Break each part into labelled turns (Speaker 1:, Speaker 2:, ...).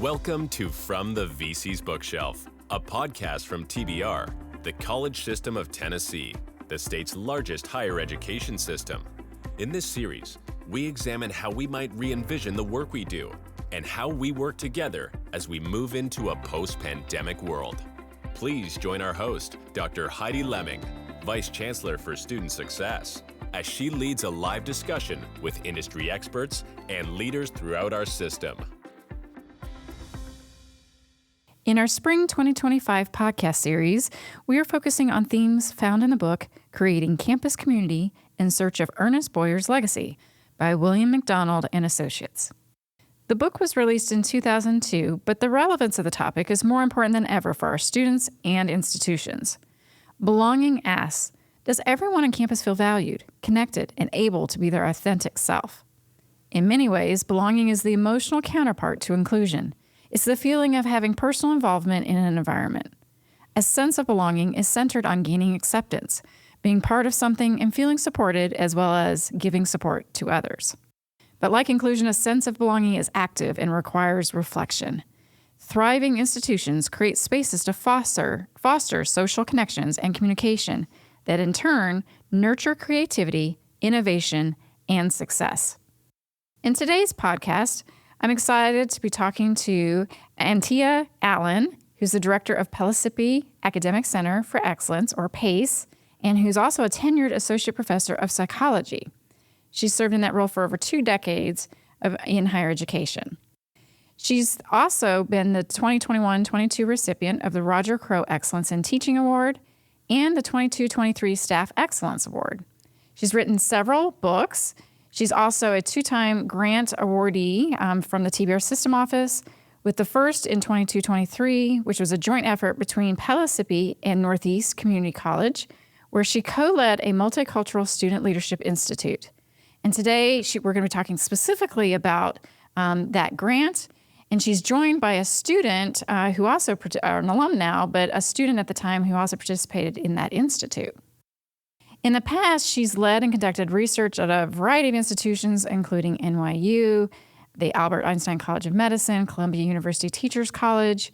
Speaker 1: Welcome to From the VC's Bookshelf, a podcast from TBR, the College System of Tennessee, the state's largest higher education system. In this series, we examine how we might re-envision the work we do and how we work together as we move into a post-pandemic world. Please join our host, Dr. Heidi Lemming, Vice Chancellor for Student Success, as she leads a live discussion with industry experts and leaders throughout our system.
Speaker 2: In our Spring 2025 podcast series, we are focusing on themes found in the book Creating Campus Community in Search of Ernest Boyer's Legacy by William McDonald and Associates. The book was released in 2002, but the relevance of the topic is more important than ever for our students and institutions. Belonging asks, does everyone on campus feel valued, connected, and able to be their authentic self? In many ways, belonging is the emotional counterpart to inclusion. It's the feeling of having personal involvement in an environment. A sense of belonging is centered on gaining acceptance, being part of something and feeling supported, as well as giving support to others. But like inclusion, a sense of belonging is active and requires reflection. Thriving institutions create spaces to foster social connections and communication that in turn nurture creativity, innovation, and success. In today's podcast, I'm excited to be talking to Antija Allen, who's the director of Pellissippi Academic Center for Excellence, or PACE, and who's also a tenured associate professor of psychology. She's served in that role for over 2 decades in higher education. She's also been the 2021-22 recipient of the Roger Crow Excellence in Teaching Award and the 22-23 Staff Excellence Award. She's written several books. She's also a 2-time grant awardee from the TBR System Office, with the first in 22-23, which was a joint effort between Pellissippi and Northeast Community College, where she co-led a multicultural student leadership institute. And today we're going to be talking specifically about that grant, and she's joined by a student who also, an alum now, but a student at the time who also participated in that institute. In the past, she's led and conducted research at a variety of institutions, including NYU, the Albert Einstein College of Medicine, Columbia University Teachers College.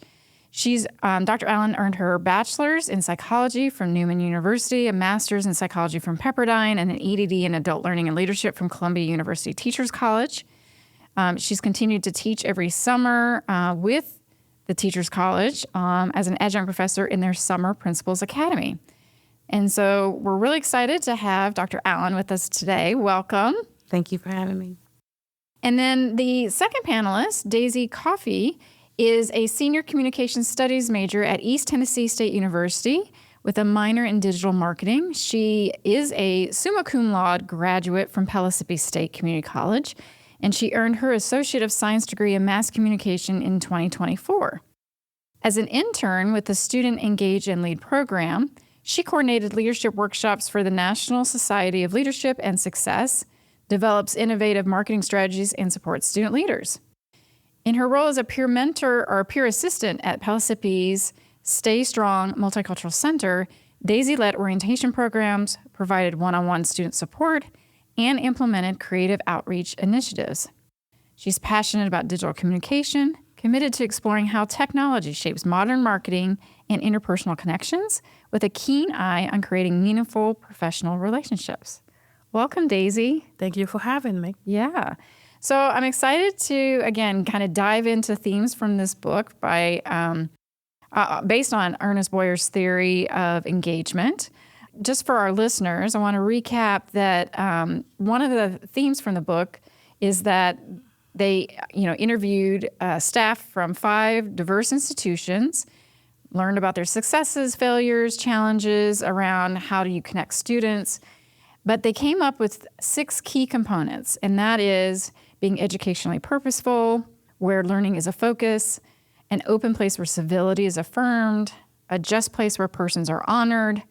Speaker 2: Dr. Allen earned her bachelor's in psychology from Newman University, a master's in psychology from Pepperdine, and an EDD in adult learning and leadership from Columbia University Teachers College. She's continued to teach every summer with the Teachers College as an adjunct professor in their Summer Principals Academy. And so we're really excited to have Dr. Allen with us today. Welcome.
Speaker 3: Thank you for having me.
Speaker 2: And then the second panelist, Daisy Koffi, is a senior communications studies major at East Tennessee State University with a minor in digital marketing. She is a summa cum laude graduate from Pellissippi State Community College, and she earned her Associate of Science degree in Mass Communication in 2024. As an intern with the Student Engage and Lead program, she coordinated leadership workshops for the National Society of Leadership and Success, develops innovative marketing strategies, and supports student leaders. In her role as a peer mentor or peer assistant at Pellissippi's Stay Strong Multicultural Center, Daisy led orientation programs, provided one-on-one student support, and implemented creative outreach initiatives. She's passionate about digital communication, committed to exploring how technology shapes modern marketing and interpersonal connections, with a keen eye on creating meaningful professional relationships. Welcome, Daisy.
Speaker 3: Thank you for having me.
Speaker 2: Yeah. So I'm excited to, again, kind of dive into themes from this book by based on Ernest Boyer's theory of engagement. Just for our listeners, I want to recap that one of the themes from the book is that they, interviewed staff from 5 diverse institutions, learned about their successes, failures, challenges around how do you connect students. But they came up with 6 key components, and that is being educationally purposeful, where learning is a focus, an open place where civility is affirmed, a just place where persons are honored,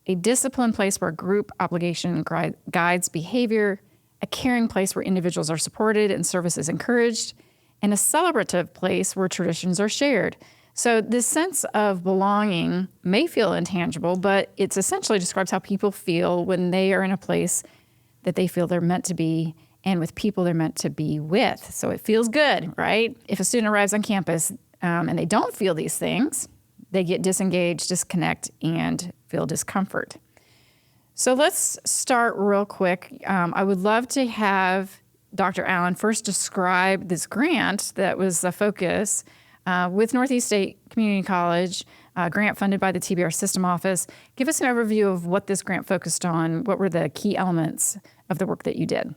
Speaker 2: a disciplined place where group obligation guides behavior, a caring place where individuals are supported and service is encouraged, and a celebrative place where traditions are shared. So this sense of belonging may feel intangible, but it essentially describes how people feel when they are in a place that they feel they're meant to be and with people they're meant to be with. So it feels good, right? If a student arrives on campus and they don't feel these things, they get disengaged, disconnect, and feel discomfort. So let's start real quick. I would love to have Dr. Allen first describe this grant that was the focus with Northeast State Community College, grant funded by the TBR System Office. Give us an overview of what this grant focused on. What were the key elements of the work that you did?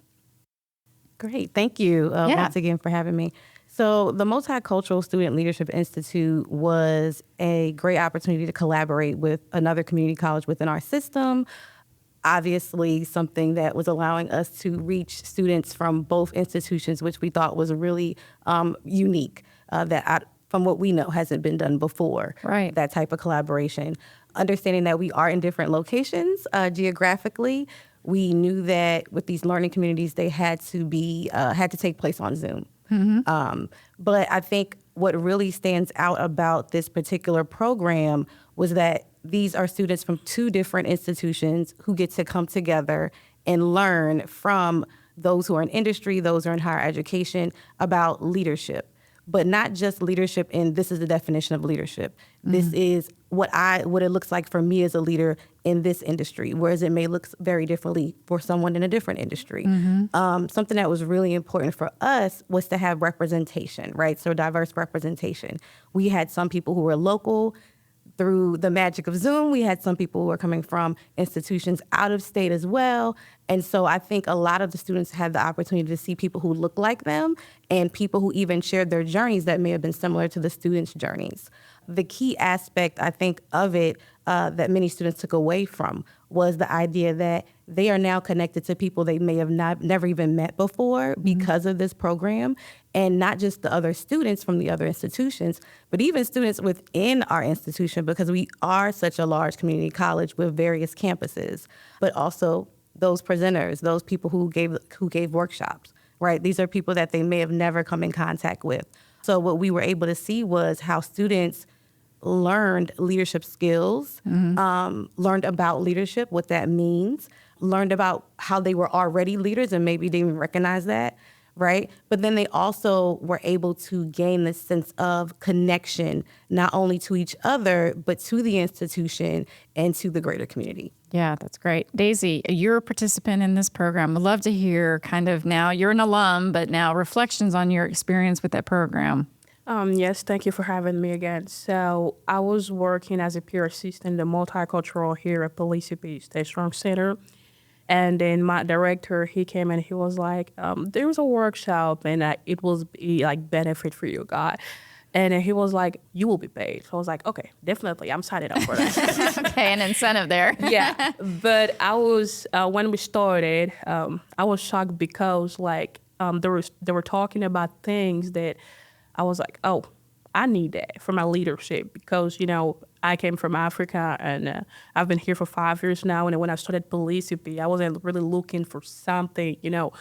Speaker 3: Great. Thank you once again for having me. So the Multicultural Student Leadership Institute was a great opportunity to collaborate with another community college within our system. Obviously, something that was allowing us to reach students from both institutions, which we thought was really unique, from what we know hasn't been done before.
Speaker 2: Right.
Speaker 3: That type of collaboration. Understanding that we are in different locations geographically, we knew that with these learning communities, they had to take place on Zoom. Mm-hmm. But I think what really stands out about this particular program was that these are students from two different institutions who get to come together and learn from those who are in industry, those who are in higher education about leadership. But not just leadership in this is the definition of leadership. Mm-hmm. This is what it looks like for me as a leader in this industry, whereas it may look very differently for someone in a different industry. Mm-hmm. Something that was really important for us was to have representation, right? So diverse representation. We had some people who were local. Through the magic of Zoom, we had some people who were coming from institutions out of state as well. And so I think a lot of the students had the opportunity to see people who look like them and people who even shared their journeys that may have been similar to the students' journeys. The key aspect, I think, of it that many students took away from was the idea that they are now connected to people they may have never even met before because of this program. And not just the other students from the other institutions, but even students within our institution, because we are such a large community college with various campuses, but also those presenters, those people who gave workshops, right? These are people that they may have never come in contact with. So what we were able to see was how students learned leadership skills, learned about leadership, what that means, learned about how they were already leaders and maybe didn't even recognize that, right? But then they also were able to gain this sense of connection, not only to each other, but to the institution and to the greater community.
Speaker 2: Yeah, that's great. Daisy, you're a participant in this program. I'd love to hear kind of now, you're an alum, but now reflections on your experience with that program.
Speaker 4: Yes, thank you for having me again. So I was working as a peer assistant in the multicultural here at Pellissippi State Strong Center. And then my director, he came and he was like, there was a workshop and it will be like benefit for you guys. And then he was like, you will be paid. So I was like, okay, definitely. I'm signing up for that.
Speaker 2: Okay, an incentive there.
Speaker 4: Yeah. But I was, when we started, I was shocked because like they were talking about things that I was like, oh, I need that for my leadership because, you know, I came from Africa and I've been here for 5 years now. And when I started Pellissippi, I wasn't really looking for something, you know,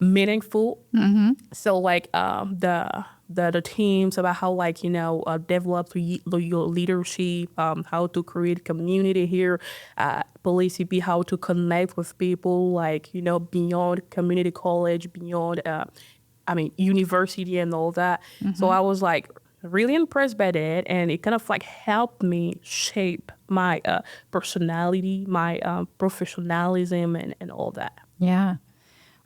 Speaker 4: meaningful. Mm-hmm. So like the teams about how like, you know, develop your leadership, how to create community here, Pellissippi, how to connect with people like, you know, beyond community college, beyond, university and all that. Mm-hmm. So I was like really impressed by that. And it kind of like helped me shape my personality, my professionalism and all that.
Speaker 2: Yeah.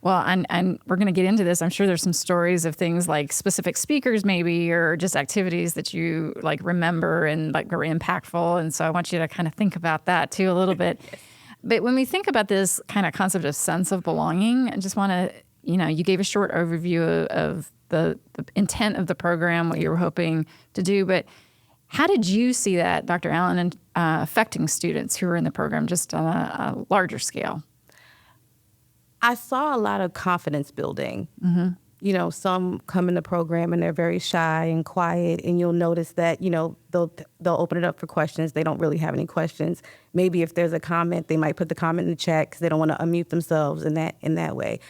Speaker 2: Well, and we're going to get into this. I'm sure there's some stories of things like specific speakers maybe or just activities that you like remember and like were impactful. And so I want you to kind of think about that too a little bit. Yes. But when we think about this kind of concept of sense of belonging, I just want to, you know, you gave a short overview of the intent of the program, what you were hoping to do. But how did you see that, Dr. Allen, affecting students who were in the program just on a larger scale?
Speaker 3: I saw a lot of confidence building. Mm-hmm. You know, some come in the program and they're very shy and quiet, and you'll notice that, you know, they'll open it up for questions. They don't really have any questions. Maybe if there's a comment, they might put the comment in the chat because they don't want to unmute themselves in that way.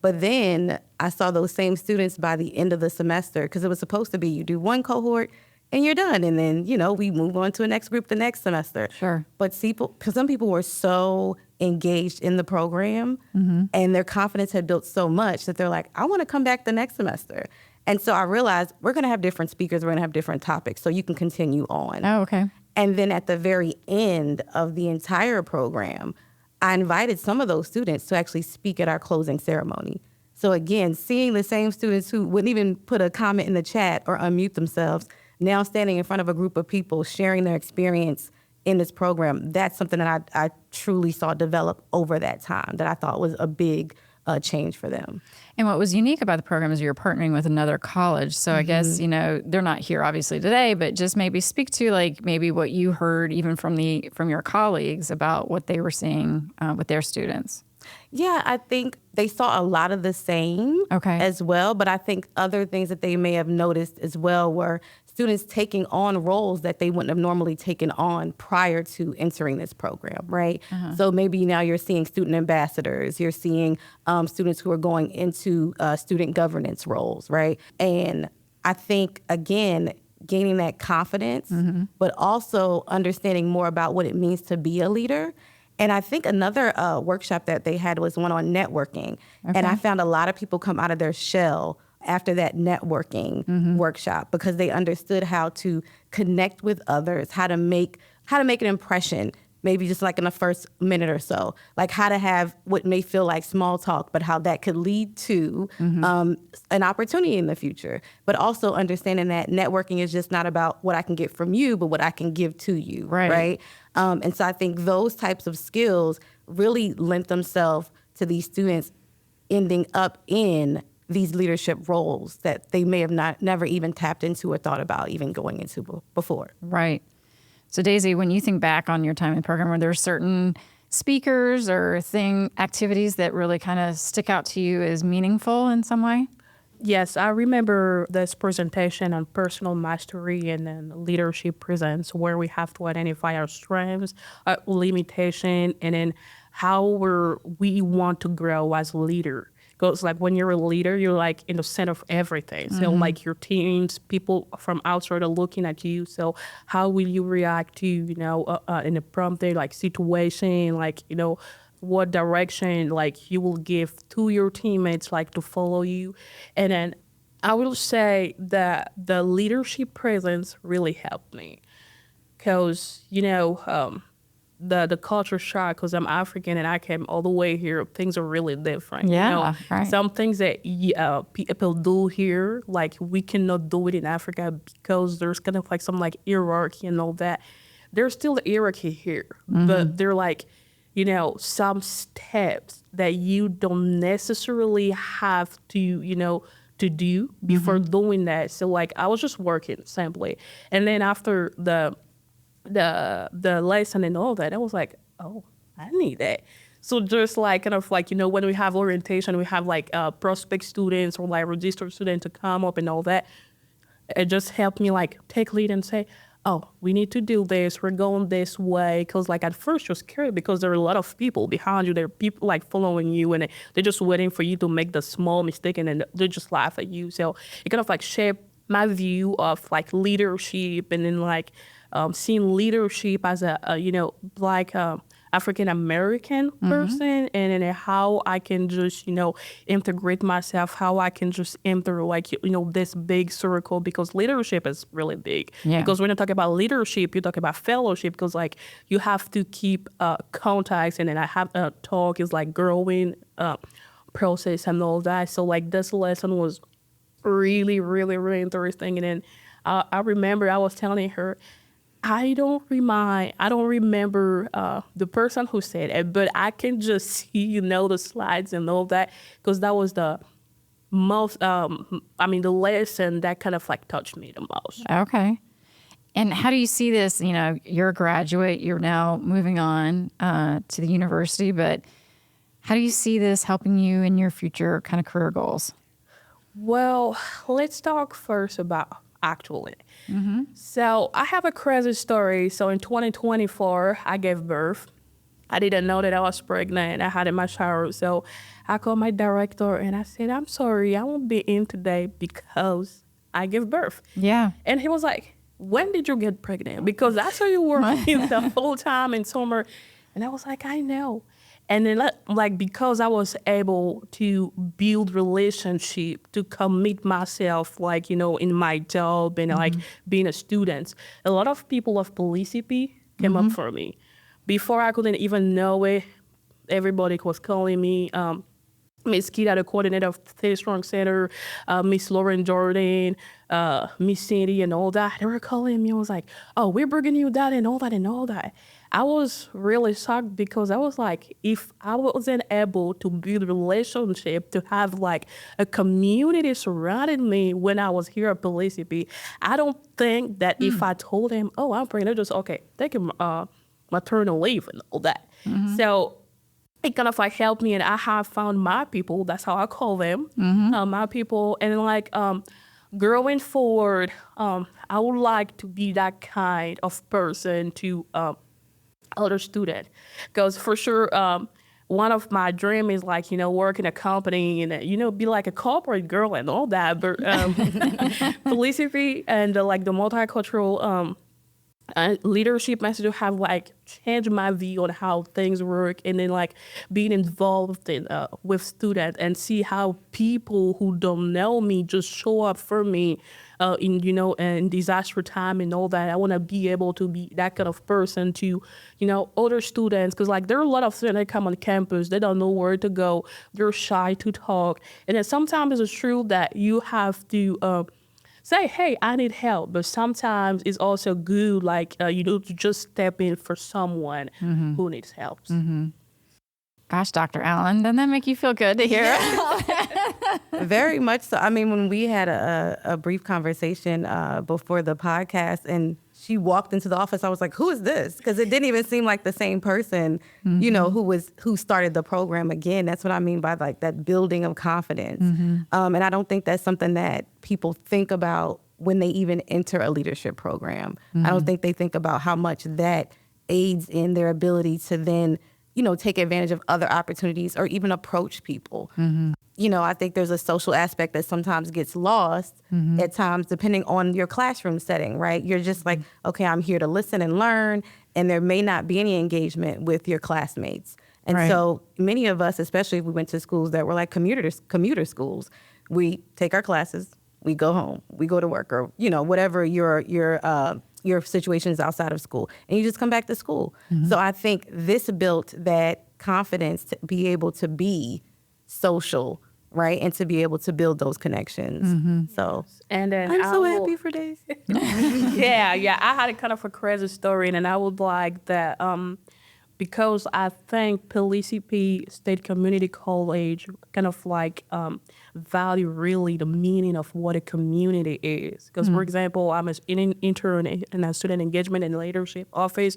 Speaker 3: But then I saw those same students by the end of the semester, because it was supposed to be you do one cohort, and you're done. And then, we move on to a next group the next semester.
Speaker 2: Sure.
Speaker 3: But because some people were so engaged in the program and their confidence had built so much that they're like, I want to come back the next semester. And so I realized we're going to have different speakers. We're going to have different topics. So you can continue on.
Speaker 2: Oh, okay.
Speaker 3: And then at the very end of the entire program, I invited some of those students to actually speak at our closing ceremony. So again, seeing the same students who wouldn't even put a comment in the chat or unmute themselves, now standing in front of a group of people sharing their experience in this program, that's something that I truly saw develop over that time that I thought was a big change for them.
Speaker 2: And what was unique about the program is you're partnering with another college. So I guess, they're not here obviously today, but just maybe speak to like maybe what you heard even from your colleagues about what they were seeing with their students.
Speaker 3: Yeah, I think they saw a lot of the same as well, but I think other things that they may have noticed as well were students taking on roles that they wouldn't have normally taken on prior to entering this program, right? So maybe now you're seeing student ambassadors, you're seeing students who are going into student governance roles, right? And I think, again, gaining that confidence, but also understanding more about what it means to be a leader. And I think another workshop that they had was one on networking. And I found a lot of people come out of their shell after that networking workshop because they understood how to connect with others, how to make an impression, maybe just like in the first minute or so, like how to have what may feel like small talk, but how that could lead to an opportunity in the future. But also understanding that networking is just not about what I can get from you, but what I can give to you, right? And so I think those types of skills really lent themselves to these students ending up in these leadership roles that they may have never even tapped into or thought about even going into before.
Speaker 2: Right. So Daisy, when you think back on your time in the program, were there certain speakers or activities that really kind of stick out to you as meaningful in some way?
Speaker 4: Yes, I remember this presentation on personal mastery and then leadership presence, where we have to identify our strengths, our limitation, and then how we want to grow as a leader. Because like when you're a leader, you're like in the center of everything. So like your teams, people from outside are looking at you. So how will you react to, in a prompted like situation, like, what direction like you will give to your teammates like to follow you. And then I will say that the leadership presence really helped me because, the culture shock, because I'm African and I came all the way here, things are really different.
Speaker 2: Yeah, right.
Speaker 4: Some things that people do here, like we cannot do it in Africa because there's kind of like some like hierarchy and all that. There's still the hierarchy here, but they're like, some steps that you don't necessarily have to, to do before doing that. So like I was just working simply. And then after the lesson and all that, I was like, oh, I need that. So just like kind of like, when we have orientation, we have like prospect students or like registered students to come up and all that. It just helped me like take lead and say, oh, we need to do this. We're going this way. Because like at first you're scared because there are a lot of people behind you. There are people like following you and they're just waiting for you to make the small mistake and then they just laugh at you. So it kind of like shaped my view of like leadership and then like seeing leadership as a Black African American person and then how I can just, integrate myself, how I can just enter like, this big circle because leadership is really big.
Speaker 2: Yeah.
Speaker 4: Because when you talk about leadership, you talk about fellowship because like you have to keep contacts and then I have a talk is like growing process and all that. So like this lesson was really, really, really interesting. And then I remember I was telling her, I don't remember the person who said it, but I can just see, the slides and all that, because that was the most, the lesson that kind of like touched me the most.
Speaker 2: Okay. And how do you see this? You're a graduate, you're now moving on to the university, but how do you see this helping you in your future kind of career goals?
Speaker 4: Well, let's talk first about actually. So I have a crazy story. So in 2024, I gave birth. I didn't know that I was pregnant. I had in my shower. So I called my director and I said, I'm sorry, I won't be in today because I gave birth.
Speaker 2: Yeah.
Speaker 4: And he was like, when did you get pregnant? Because I saw you working the whole time in summer. And I was like, I know. And then like, because I was able to build relationship, to commit myself, like, in my job and like being a student, a lot of people of Pellissippi came up for me. Before I couldn't even know it, everybody was calling me Miss Kita, the coordinator of the Strong Center, Miss Lauren Jordan, Miss Cindy, and all that. They were calling me. I was like, oh, we're bringing you that and all that and all that. I was really shocked because I was like, if I wasn't able to build a relationship, to have like a community surrounding me when I was here at Pellissippi, I don't think that if I told them, oh, I'm pregnant, they're just, okay, take maternal leave and all that. So it kind of like helped me, and I have found my people. That's how I call them, my people. And like going forward, I would like to be that kind of person to other student, because for sure one of my dream is like work in a company and be like a corporate girl and all that. But Pellissippi and like the multicultural leadership message have like changed my view on how things work, and then like being involved in with students and see how people who don't know me just show up for me in disaster time and all that. I want to be able to be that kind of person to other students, because like there are a lot of students that come on campus, they don't know where to go, they're shy to talk, and then sometimes it's true that you have to say, hey, I need help. But sometimes it's also good, like, to just step in for someone who needs help.
Speaker 2: Gosh, Dr. Allen, doesn't that make you feel good to hear?
Speaker 3: Very much so. I mean, when we had a brief conversation before the podcast and she walked into the office, I was like, who is this? Because it didn't even seem like the same person, who started the program again. That's what I mean by like that building of confidence. And I don't think that's something that people think about when they even enter a leadership program. I don't think they think about how much that aids in their ability to then take advantage of other opportunities or even approach people. I think there's a social aspect that sometimes gets lost at times, depending on your classroom setting, right? You're just like, okay, I'm here to listen and learn, and there may not be any engagement with your classmates. And so many of us, especially if we went to schools that were like commuter schools, we take our classes, we go home, we go to work, or, whatever your situation is outside of school, and you just come back to school. So I think this built that confidence to be able to be social, right, and to be able to build those connections. So,
Speaker 4: and then
Speaker 3: I'm so happy for Daisy.
Speaker 4: yeah, I had a kind of a crazy story, and I would like that because I think Pellissippi State Community College kind of like value really the meaning of what a community is. Because, for example, I'm an intern in a student engagement and leadership office.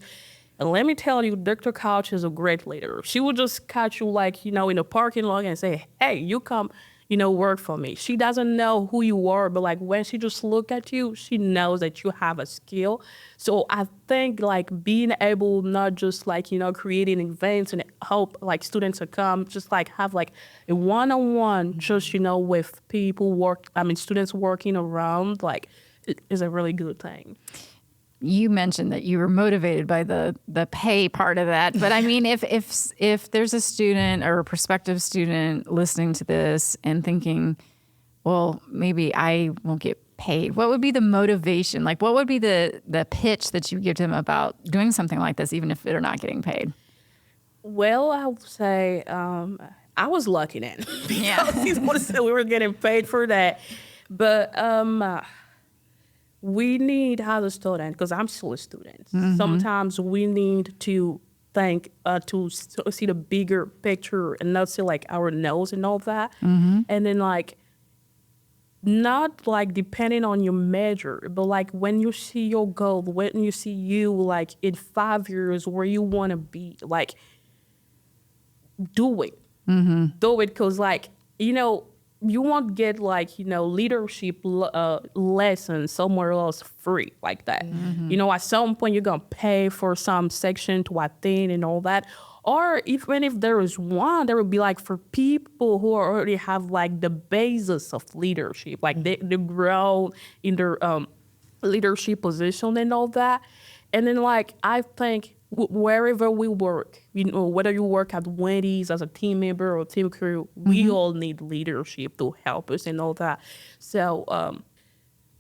Speaker 4: And let me tell you, Dr. Couch is a great leader. She will just catch you like, in a parking lot and say, hey, you come, work for me. She doesn't know who you are, but like when she just look at you, she knows that you have a skill. So I think like being able not just like, creating events and help like students to come, just like have like a one-on-one just, with students working around, like it is a really good thing.
Speaker 2: You mentioned that you were motivated by the pay part of that, but I mean, if there's a student or a prospective student listening to this and thinking, well, maybe I won't get paid, what would be the motivation? Like, what would be the pitch that you give to them about doing something like this, even if they're not getting paid?
Speaker 4: Well, I would say I was lucky then because we were getting paid for that, but. We need, as a student, because I'm still a student, sometimes we need to think, to see the bigger picture and not see like our nose and all that. And then like, not like depending on your measure, but like when you see your goal, when you see you like in 5 years where you want to be, like do it. Do it, because like, you won't get like, leadership lessons somewhere else free like that. At some point you're going to pay for some section to attend and all that. Or even if there is one, there will be like for people who already have like the basis of leadership, like they grow in their leadership position and all that. And then like I think wherever we work, whether you work at Wendy's as a team member or team crew, we all need leadership to help us and all that. So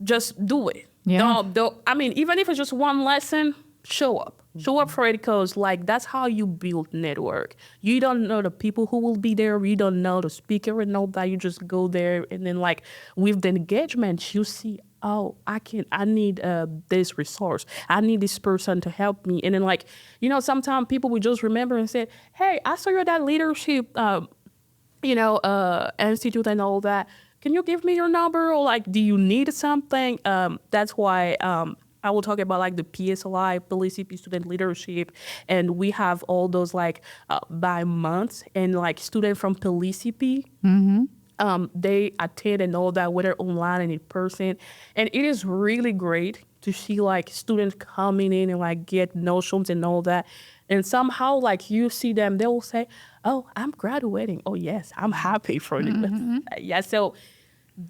Speaker 4: just do it.
Speaker 2: Yeah.
Speaker 4: Don't, I mean, even if it's just one lesson, show up. Show up for it, because like that's how you build network. You don't know the people who will be there. You don't know the speaker and all that. You just go there, and then like with the engagement, you see, oh, I need this resource. I need this person to help me. And then like, sometimes people will just remember and say, hey, I saw you at that leadership, institute and all that. Can you give me your number? Or like, do you need something? That's why I will talk about like the PSLI, Pellissippi Student Leadership, and we have all those like by month, and like students from Pellissippi, they attend and all that, whether online and in person, and it is really great to see like students coming in and like get notions and all that, and somehow like you see them, they will say, "Oh, I'm graduating. Oh yes, I'm happy for them." Yeah, so.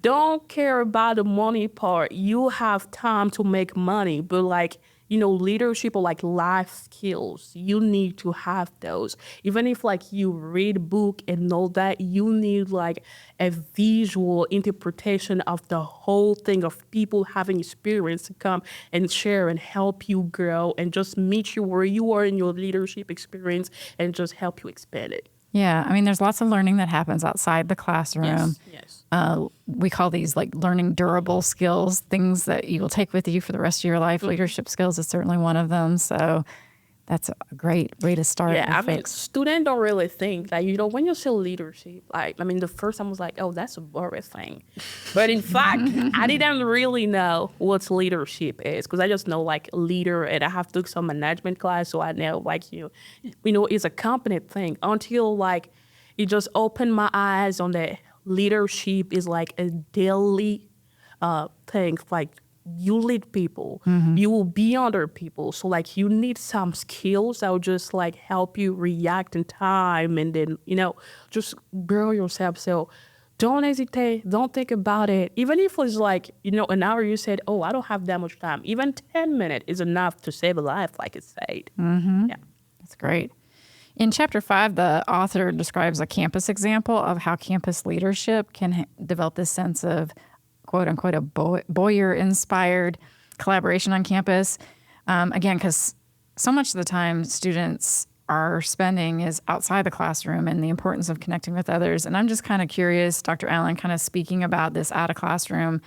Speaker 4: Don't care about the money part. You have time to make money, but like, leadership or like life skills, you need to have those. Even if like you read book and all that, you need like a visual interpretation of the whole thing, of people having experience to come and share and help you grow and just meet you where you are in your leadership experience and just help you expand it.
Speaker 2: Yeah, I mean, there's lots of learning that happens outside the classroom.
Speaker 4: Yes.
Speaker 2: We call these like learning durable skills, things that you will take with you for the rest of your life. Leadership skills is certainly one of them. So that's a great way to start.
Speaker 4: Yeah, I mean, students don't really think that, when you say leadership, like, I mean, the first time I was like, oh, that's a boring thing. But in fact, I didn't really know what leadership is, because I just know like leader, and I have took some management class. So I know like, it's a company thing, until like it just opened my eyes on that leadership is like a daily thing. Like, you lead people, you will be under people. So like you need some skills that will just like help you react in time, and then, just grow yourself. So don't hesitate. Don't think about it. Even if it's like, an hour, you said, oh, I don't have that much time. Even 10 minutes is enough to save a life, like it said. Yeah.
Speaker 2: That's great. In Chapter 5, the author describes a campus example of how campus leadership can develop this sense of quote unquote, a Boyer-inspired collaboration on campus. Again, because so much of the time students are spending is outside the classroom, and the importance of connecting with others. And I'm just kind of curious, Dr. Allen, kind of speaking about this out of classroom,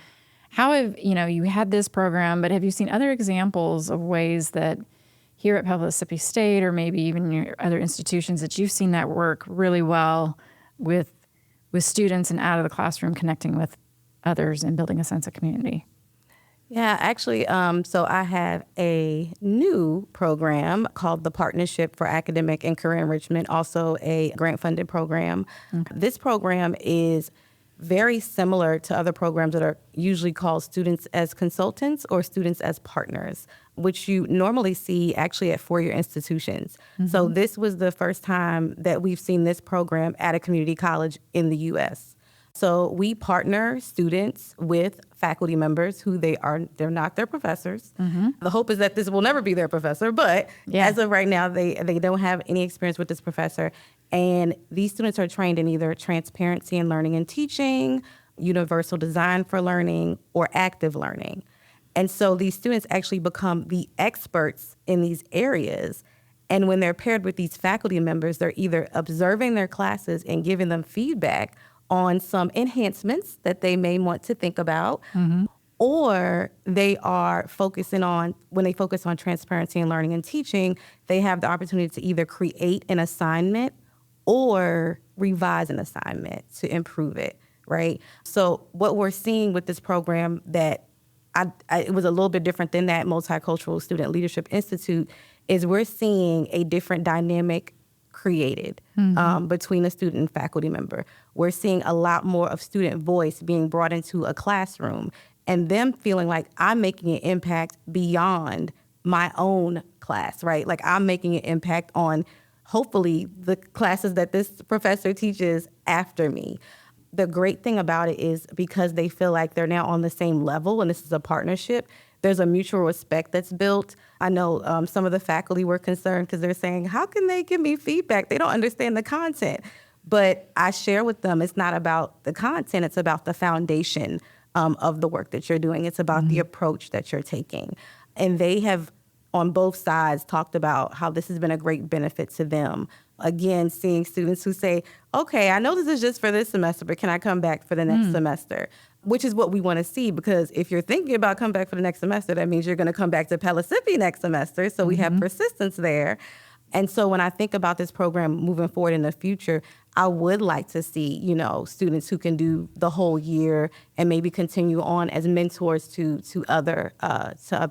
Speaker 2: how have, you had this program, but have you seen other examples of ways that here at Pellissippi State, or maybe even your other institutions, that you've seen that work really well with students and out of the classroom connecting with others and building a sense of community?
Speaker 3: Yeah, actually, so I have a new program called the Partnership for Academic and Career Enrichment, also a grant-funded program. Okay. This program is very similar to other programs that are usually called students as consultants or students as partners, which you normally see actually at four-year institutions. So this was the first time that we've seen this program at a community college in the U.S. So we partner students with faculty members who they're not their professors. The hope is that this will never be their professor, but as of right now, they don't have any experience with this professor. And these students are trained in either transparency in learning and teaching, universal design for learning, or active learning. And so these students actually become the experts in these areas. And when they're paired with these faculty members, they're either observing their classes and giving them feedback on some enhancements that they may want to think about, or they are focusing on, when they focus on transparency in learning and teaching, they have the opportunity to either create an assignment or revise an assignment to improve it, right? So what we're seeing with this program that it was a little bit different than that Multicultural Student Leadership Institute, is we're seeing a different dynamic created between a student and faculty member. We're seeing a lot more of student voice being brought into a classroom, and them feeling like I'm making an impact beyond my own class, right? Like I'm making an impact on hopefully the classes that this professor teaches after me. the great thing about it is because they feel like they're now on the same level and this is a partnership, there's a mutual respect that's built. I know some of the faculty were concerned because they're saying, how can they give me feedback? They don't understand the content. But I share with them, it's not about the content, it's about the foundation of the work that you're doing. It's about the approach that you're taking. And they have, on both sides, talked about how this has been a great benefit to them. Again, seeing students who say, okay, I know this is just for this semester, but can I come back for the next semester? Which is what we want to see, because if you're thinking about coming back for the next semester, that means you're going to come back to Pellissippi next semester. So we have persistence there. And so when I think about this program moving forward in the future, I would like to see, students who can do the whole year and maybe continue on as mentors to other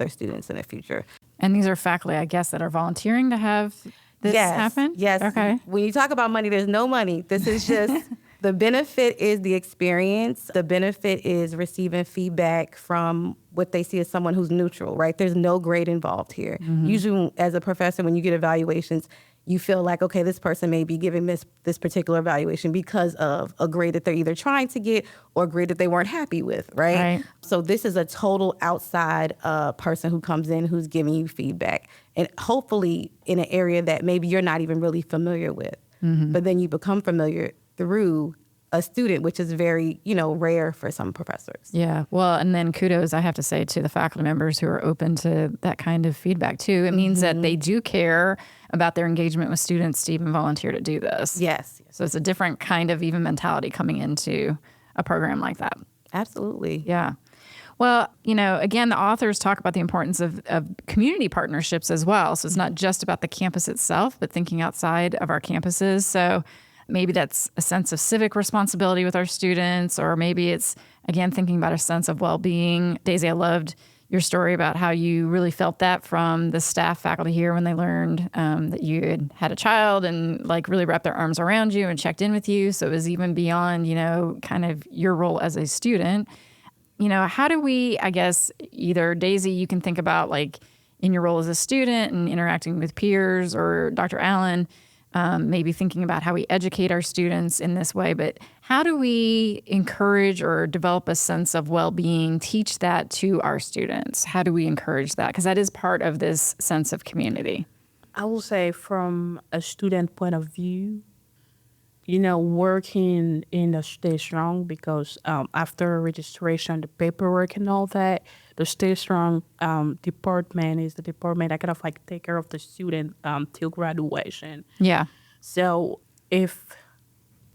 Speaker 3: students in the future.
Speaker 2: And these are faculty, I guess, that are volunteering to have this happen?
Speaker 3: Yes.
Speaker 2: Okay.
Speaker 3: When you talk about money, there's no money. This is just the benefit is the experience. The benefit is receiving feedback from what they see as someone who's neutral, right? There's no grade involved here. Usually as a professor, when you get evaluations, you feel like, okay, this person may be giving this particular evaluation because of a grade that they're either trying to get or a grade that they weren't happy with, right? So this is a total outside person who comes in who's giving you feedback, and hopefully in an area that maybe you're not even really familiar with, but then you become familiar through a student, which is very, rare for some professors.
Speaker 2: Yeah. Well, and then kudos, I have to say, to the faculty members who are open to that kind of feedback, too. It means that they do care about their engagement with students to even volunteer to do this.
Speaker 3: Yes.
Speaker 2: So it's a different kind of even mentality coming into a program like that.
Speaker 3: Absolutely.
Speaker 2: Yeah. Well, again, the authors talk about the importance of community partnerships as well. So it's not just about the campus itself, but thinking outside of our campuses. So maybe that's a sense of civic responsibility with our students, or maybe it's, again, thinking about a sense of well-being. Daisy, I loved your story about how you really felt that from the staff faculty here when they learned that you had a child and really wrapped their arms around you and checked in with you. So it was even beyond, kind of your role as a student. How do we, I guess, either Daisy, you can think about in your role as a student and interacting with peers, or Dr. Allen, maybe thinking about how we educate our students in this way, but how do we encourage or develop a sense of well-being, teach that to our students? How do we encourage that? Because that is part of this sense of community.
Speaker 4: I will say from a student point of view, working in the Stay Strong, because after registration, the paperwork and all that, the Stay Strong department is the department that kind of take care of the student till graduation.
Speaker 2: Yeah.
Speaker 4: So if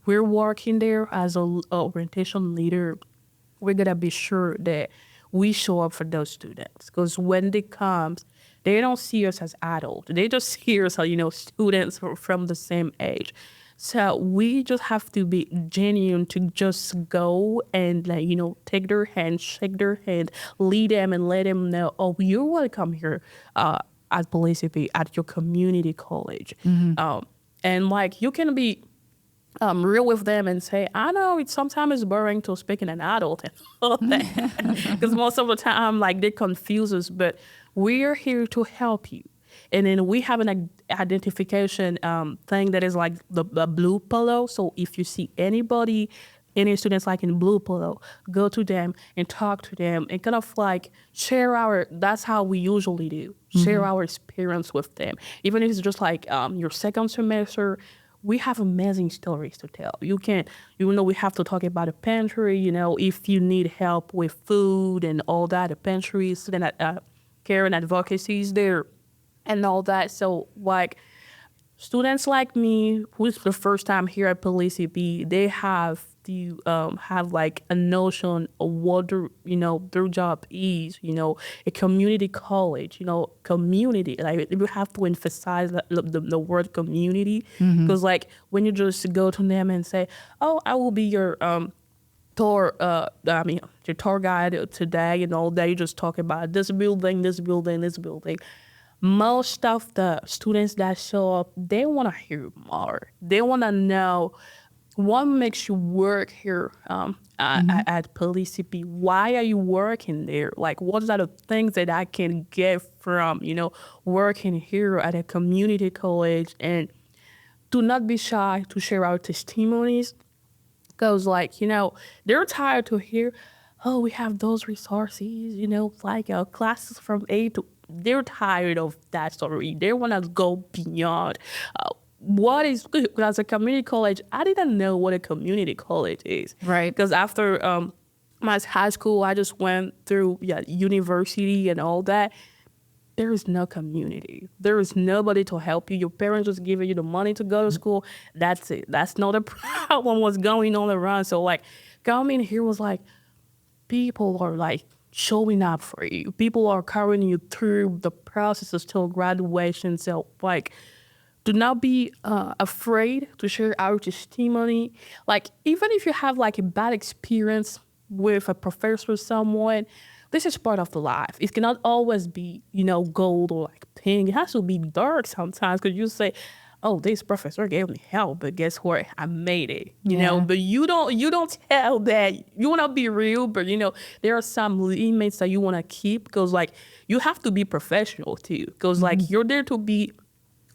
Speaker 4: we're working there as a orientation leader, we're going to be sure that we show up for those students. Because when they come, they don't see us as adults. They just see us as, students from the same age. So we just have to be genuine to just go and take their hand, shake their hand, lead them and let them know, oh, you're welcome here at Pellissippi, at your community college. And you can be real with them and say, I know sometimes it's boring to speak in an adult and all that. Because most of the time, they confuse us, but we're here to help you. And then we have an identification thing that is the blue polo. So if you see any students in blue polo, go to them and talk to them and kind of share that's how we usually do, share our experience with them. Even if it's just your second semester, we have amazing stories to tell. We have to talk about a pantry, if you need help with food and all that, the pantry, student care and advocacy is there. And all that. So, students like me, who's the first time here at Pellissippi, they have to have a notion of what their job is. A community college. Community. We have to emphasize the word community, because when you just go to them and say, "Oh, I will be your your tour guide today," and all that, you just talk about this building, this building, this building. Most of the students that show up, they want to hear more. They want to know what makes you work here at Pellissippi. Why are you working there? What are the things that I can get from, working here at a community college? And do not be shy to share our testimonies, Because, like, they're tired to hear, oh, we have those resources, like classes from A to... They're tired of that story. They want to go beyond what is good. As a community college, I didn't know what a community college is.
Speaker 2: Right.
Speaker 4: Because after my high school, I just went through university and all that. There is no community. There is nobody to help you. Your parents just giving you the money to go to school. That's it. That's not a problem what's going on around. So, like, coming here was like, people are, like, showing up for you. People are carrying you through the processes till graduation. So, like, do not be afraid to share our testimony. Like, even if you have, like, a bad experience with a professor or someone, this is part of the life. It cannot always be, gold or like pink. It has to be dark sometimes, because you say, oh, this professor gave me help, but guess what? I made it, you know? But you don't tell that. You want to be real, but, there are some limits that you want to keep, because, like, you have to be professional too, because, like, you're there to be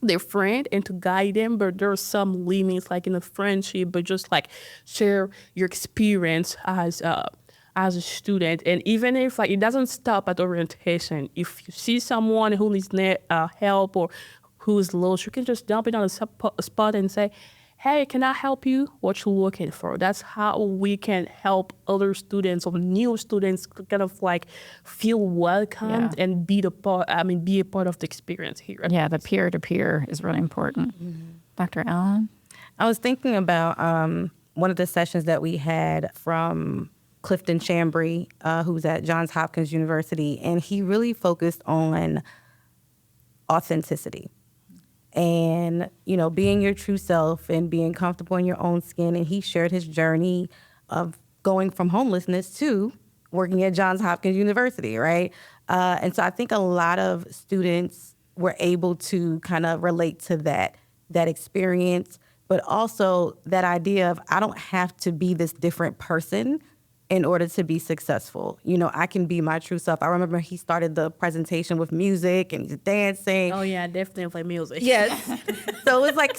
Speaker 4: their friend and to guide them, but there are some limits, like in a friendship, but just, like, share your experience as a student. And even if, like, it doesn't stop at orientation, if you see someone who needs help or who is lost, you can just jump in on a spot and say, hey, can I help you? What you looking for? That's how we can help other students or new students kind of, like, feel welcomed and be a part of the experience here.
Speaker 2: Yeah, the peer-to-peer is really important. Dr. Allen?
Speaker 3: I was thinking about one of the sessions that we had from Clifton Chambry, who's at Johns Hopkins University, and he really focused on authenticity and, being your true self and being comfortable in your own skin. And he shared his journey of going from homelessness to working at Johns Hopkins University, right? And so I think a lot of students were able to kind of relate to that experience, but also that idea of, I don't have to be this different person in order to be successful. I can be my true self. I remember he started the presentation with music and he's dancing.
Speaker 4: Oh yeah, definitely play music.
Speaker 3: Yes. So it was like,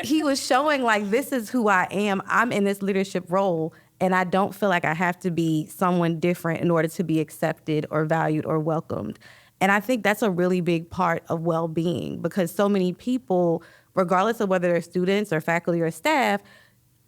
Speaker 3: he was showing, like, this is who I am. I'm in this leadership role, and I don't feel like I have to be someone different in order to be accepted or valued or welcomed. And I think that's a really big part of well-being, because so many people, regardless of whether they're students or faculty or staff,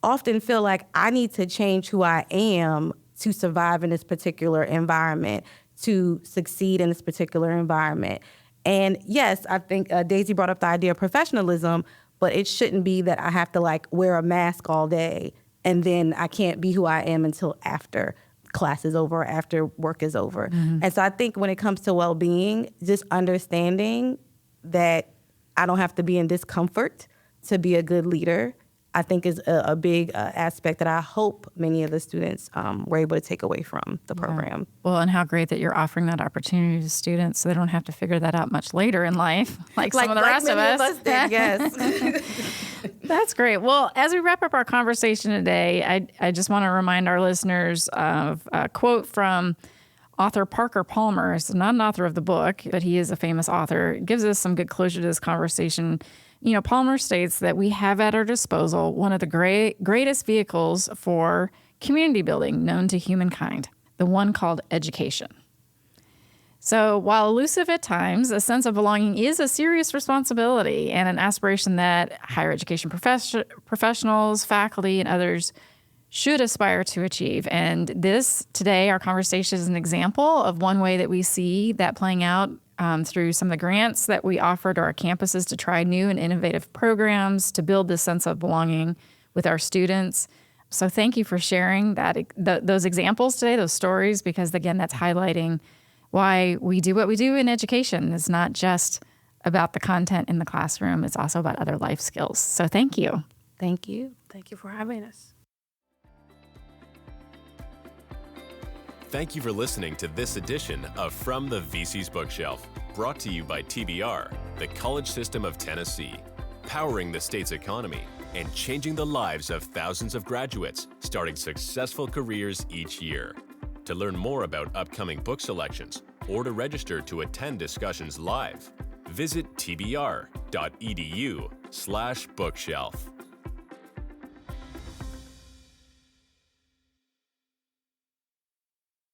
Speaker 3: often feel like, I need to change who I am to survive in this particular environment, to succeed in this particular environment. And yes, I think Daisy brought up the idea of professionalism, but it shouldn't be that I have to, like, wear a mask all day and then I can't be who I am until after class is over or after work is over. And so I think when it comes to well-being, just understanding that I don't have to be in discomfort to be a good leader, I think is a big aspect that I hope many of the students were able to take away from the program.
Speaker 2: Well, and how great that you're offering that opportunity to students so they don't have to figure that out much later in life, like some of the rest of us.
Speaker 3: Did, yes.
Speaker 2: That's great. Well, as we wrap up our conversation today, I just want to remind our listeners of a quote from author Parker Palmer. He's not an author of the book, but he is a famous author. It gives us some good closure to this conversation. Palmer states that we have at our disposal one of the greatest vehicles for community building known to humankind, the one called education. So while elusive at times, a sense of belonging is a serious responsibility and an aspiration that higher education professionals, faculty, and others should aspire to achieve. And this, today, our conversation is an example of one way that we see that playing out through some of the grants that we offer to our campuses to try new and innovative programs to build this sense of belonging with our students. So thank you for sharing those examples today, those stories, because, again, that's highlighting why we do what we do in education. It's not just about the content in the classroom. It's also about other life skills. So thank you.
Speaker 3: Thank you.
Speaker 4: Thank you for having us.
Speaker 1: Thank you for listening to this edition of From the VC's Bookshelf, brought to you by TBR, the College System of Tennessee, powering the state's economy and changing the lives of thousands of graduates, starting successful careers each year. To learn more about upcoming book selections or to register to attend discussions live, visit tbr.edu/bookshelf.